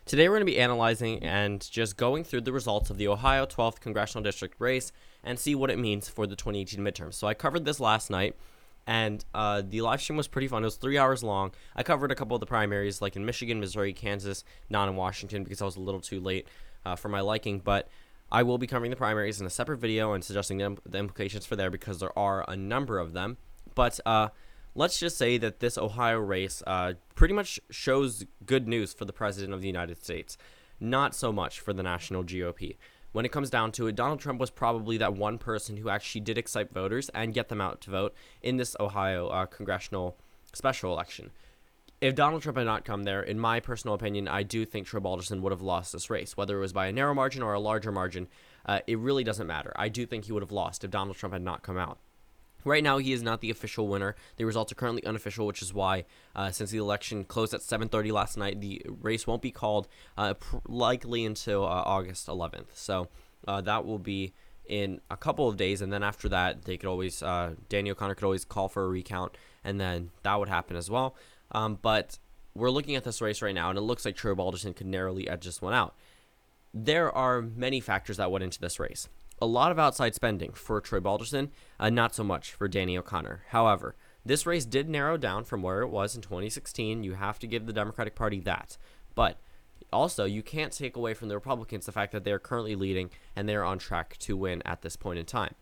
Today we're going to be analyzing and just going through the results of the Ohio 12th Congressional District race and see what it means for the 2018 midterms. So I covered this last night, and the live stream was pretty fun. It was 3 hours long. I covered a couple of the primaries, like in Michigan, Missouri, Kansas, not in Washington because I was a little too late for my liking, but I will be covering the primaries in a separate video and suggesting the implications for there because there are a number of them. But let's just say that this Ohio race pretty much shows good news for the President of the United States, not so much for the national GOP. When it comes down to it, Donald Trump was probably that one person who actually did excite voters and get them out to vote in this Ohio congressional special election. If Donald Trump had not come there, in my personal opinion, I do think Troy Balderson would have lost this race. Whether it was by a narrow margin or a larger margin, it really doesn't matter. I do think he would have lost if Donald Trump had not come out. Right now, he is not the official winner. The results are currently unofficial, which is why, since the election closed at 7:30 last night, the race won't be called likely until August 11th. So that will be in a couple of days, and then after that, they could always Danny O'Connor could always call for a recount, and then that would happen as well. But we're looking at this race right now, and it looks like Troy Balderson could narrowly edge this one out. There are many factors that went into this race. A lot of outside spending for Troy Balderson, not so much for Danny O'Connor. However, this race did narrow down from where it was in 2016. You have to give the Democratic Party that. But also, you can't take away from the Republicans the fact that they're currently leading and they're on track to win at this point in time.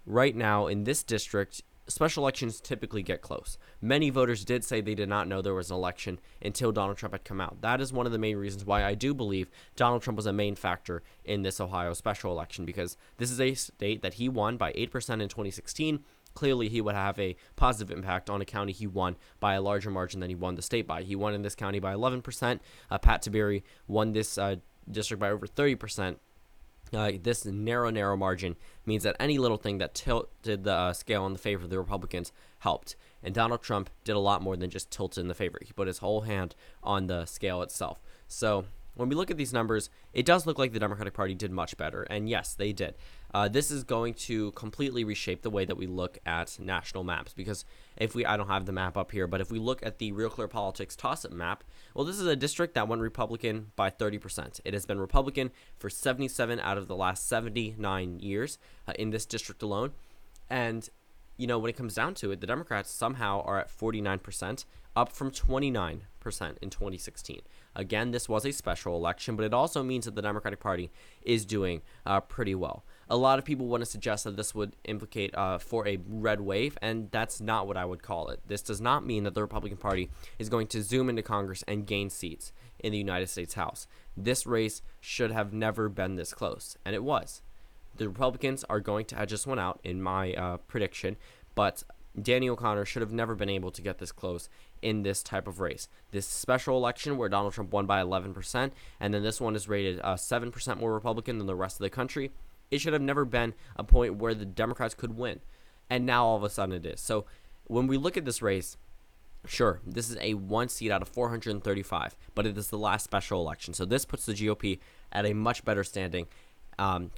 Right now, in this district, special elections typically get close. Many voters did say they did not know there was an election until Donald Trump had come out. That is one of the main reasons why I do believe Donald Trump was a main factor in this Ohio special election, because this is a state that he won by 8% in 2016. Clearly, he would have a positive impact on a county he won by a larger margin than he won the state by. He won in this county by 11%. Pat Tiberi won this district by over 30%. This narrow margin means that any little thing that tilted the scale in the favor of the Republicans helped. And Donald Trump did a lot more than just tilt in the favor. He put his whole hand on the scale itself. So when we look at these numbers, it does look like the Democratic Party did much better. And yes, they did. This is going to completely reshape the way that we look at national maps, because I don't have the map up here, but if we look at the Real Clear Politics toss-up map, well, this is a district that went Republican by 30%. It has been Republican for 77 out of the last 79 years in this district alone. And, when it comes down to it, the Democrats somehow are at 49%, up from 29% in 2016. Again, this was a special election, but it also means that the Democratic Party is doing pretty well. A lot of people want to suggest that this would implicate for a red wave, and that's not what I would call it. This does not mean that the Republican Party is going to zoom into Congress and gain seats in the United States House. This race should have never been this close, and it was. The Republicans are going to edge this one out, in my prediction, but Danny O'Connor should have never been able to get this close in this type of race. This special election where Donald Trump won by 11%, and then this one is rated 7% more Republican than the rest of the country, it should have never been a point where the Democrats could win. And now all of a sudden it is. So when we look at this race, sure, this is a 1 seat out of 435, but it is the last special election. So this puts the GOP at a much better standing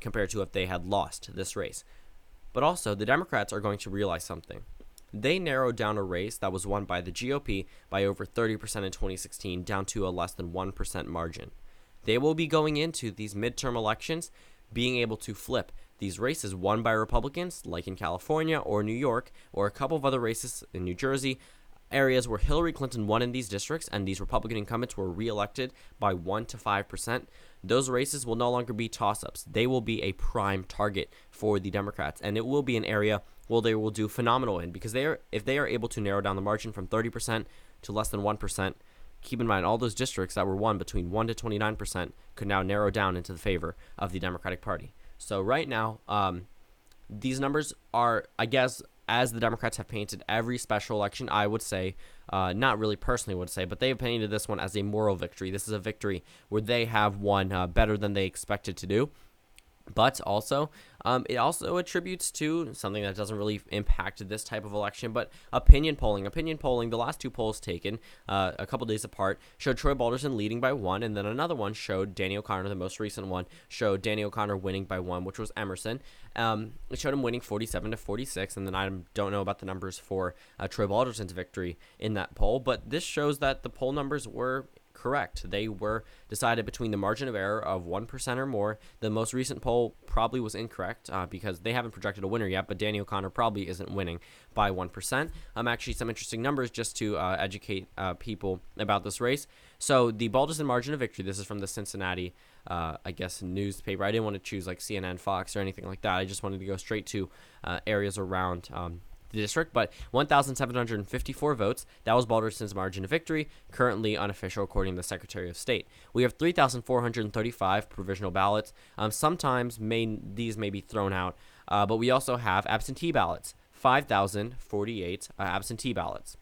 compared to if they had lost this race. But also, the Democrats are going to realize something. They narrowed down a race that was won by the GOP by over 30% in 2016 down to a less than 1% margin. They will be going into these midterm elections being able to flip these races won by Republicans, like in California or New York, or a couple of other races in New Jersey, areas where Hillary Clinton won in these districts and these Republican incumbents were reelected by 1 to 5%. Those races will no longer be toss-ups. They will be a prime target for the Democrats, and it will be an area where they will do phenomenal in, because if they are able to narrow down the margin from 30% to less than 1%, keep in mind all those districts that were won between 1 to 29% could now narrow down into the favor of the Democratic Party. So right now, these numbers are, I guess, as the Democrats have painted every special election, I would say, not really personally would say, but they have painted this one as a moral victory. This is a victory where they have won better than they expected to do. But also, it also attributes to something that doesn't really impact this type of election, but opinion polling. Opinion polling, the last two polls taken a couple days apart, showed Troy Balderson leading by 1, and then another one showed Danny O'Connor, the most recent one, showed Danny O'Connor winning by 1, which was Emerson. It showed him winning 47 to 46, and then I don't know about the numbers for Troy Balderson's victory in that poll, but this shows that the poll numbers were correct. They were decided between the margin of error of 1% or more. The most recent poll probably was incorrect because they haven't projected a winner yet, but Danny O'Connor probably isn't winning by 1%. Actually, some interesting numbers just to educate people about this race. So the Balderson margin of victory, this is from the Cincinnati, I guess, newspaper. I didn't want to choose like CNN, Fox, or anything like that. I just wanted to go straight to areas around the district, but 1,754 votes. That was Balderson's margin of victory, currently unofficial according to the Secretary of State. We have 3,435 provisional ballots. Sometimes these may be thrown out, but we also have absentee ballots, 5,048 absentee ballots.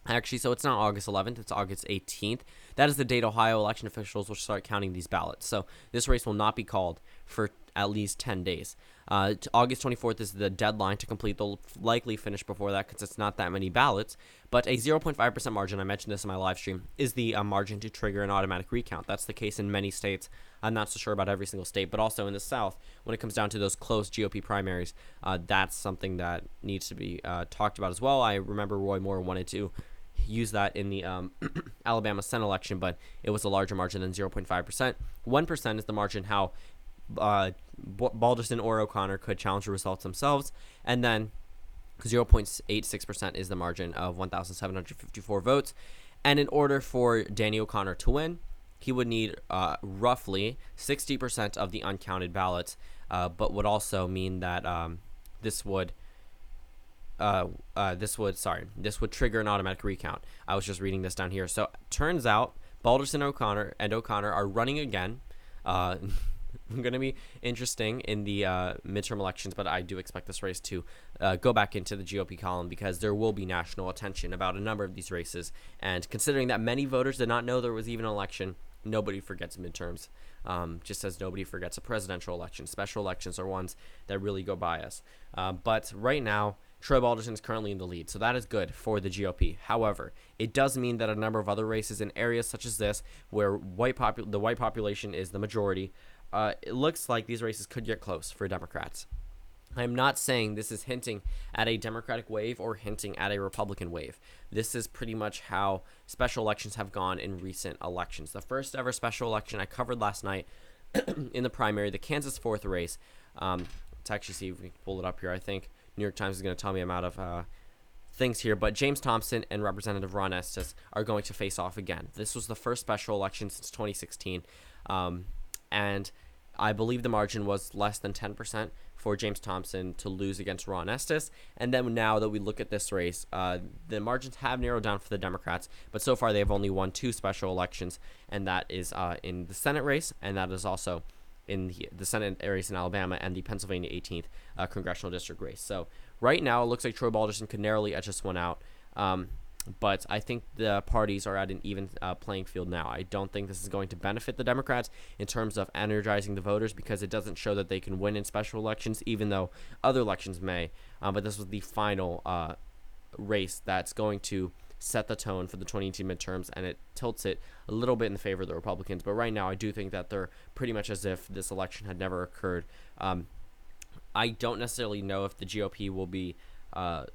Actually, so it's not August 11th, it's August 18th. That is the date Ohio election officials will start counting these ballots. So this race will not be called for at least 10 days. August 24th is the deadline to complete. They'll likely finish before that because it's not that many ballots. But a 0.5% margin, I mentioned this in my live stream, is the margin to trigger an automatic recount. That's the case in many states. I'm not so sure about every single state, but also in the South, when it comes down to those close GOP primaries, that's something that needs to be talked about as well. I remember Roy Moore wanted to use that in the Alabama Senate election, but it was a larger margin than 0.5%. 1% is the margin how Balderson or O'Connor could challenge the results themselves, and then 0.86% is the margin of 1,754 votes. And in order for Danny O'Connor to win, he would need roughly 60% of the uncounted ballots, but would also mean that this would trigger an automatic recount. I was just reading this down here. So turns out Balderson and O'Connor are running again. Going to be interesting in the midterm elections, but I do expect this race to go back into the GOP column because there will be national attention about a number of these races. And considering that many voters did not know there was even an election, nobody forgets midterms. Just as nobody forgets a presidential election. Special elections are ones that really go by us. But right now, Troy Balderson is currently in the lead, so that is good for the GOP. However, it does mean that a number of other races in areas such as this, where the white population is the majority, it looks like these races could get close for Democrats. I'm not saying this is hinting at a Democratic wave or hinting at a Republican wave. This is pretty much how special elections have gone in recent elections. The first ever special election I covered last night in the primary, the Kansas 4th race. Let's actually see if we can pull it up here. I think New York Times is going to tell me I'm out of things here, but James Thompson and Representative Ron Estes are going to face off again. This was the first special election since 2016, and I believe the margin was less than 10% for James Thompson to lose against Ron Estes. And then now that we look at this race, the margins have narrowed down for the Democrats, but so far they have only won 2 special elections, and that is in the Senate race, and that is also in the Senate race in Alabama and the Pennsylvania 18th congressional district race. So right now it looks like Troy Balderson could narrowly edge this one out. But I think the parties are at an even playing field now. I don't think this is going to benefit the Democrats in terms of energizing the voters because it doesn't show that they can win in special elections, even though other elections may. But this was the final race that's going to set the tone for the 2018 midterms, and it tilts it a little bit in the favor of the Republicans. But right now, I do think that they're pretty much as if this election had never occurred. I don't necessarily know if the GOP will be, I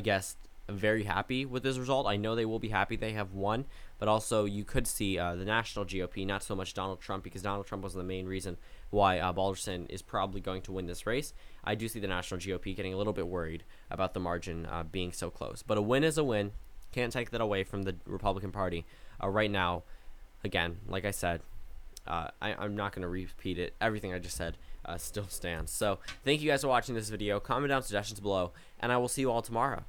guess, very happy with this result. I know they will be happy they have won, but also you could see the national GOP, not so much Donald Trump, because Donald Trump was the main reason why Balderson is probably going to win this race. I do see the national GOP getting a little bit worried about the margin being so close. But a win is a win. Can't take that away from the Republican Party. Right now, again, like I said, I'm not going to repeat it. Everything I just said still stands. So thank you guys for watching this video. Comment down suggestions below, and I will see you all tomorrow.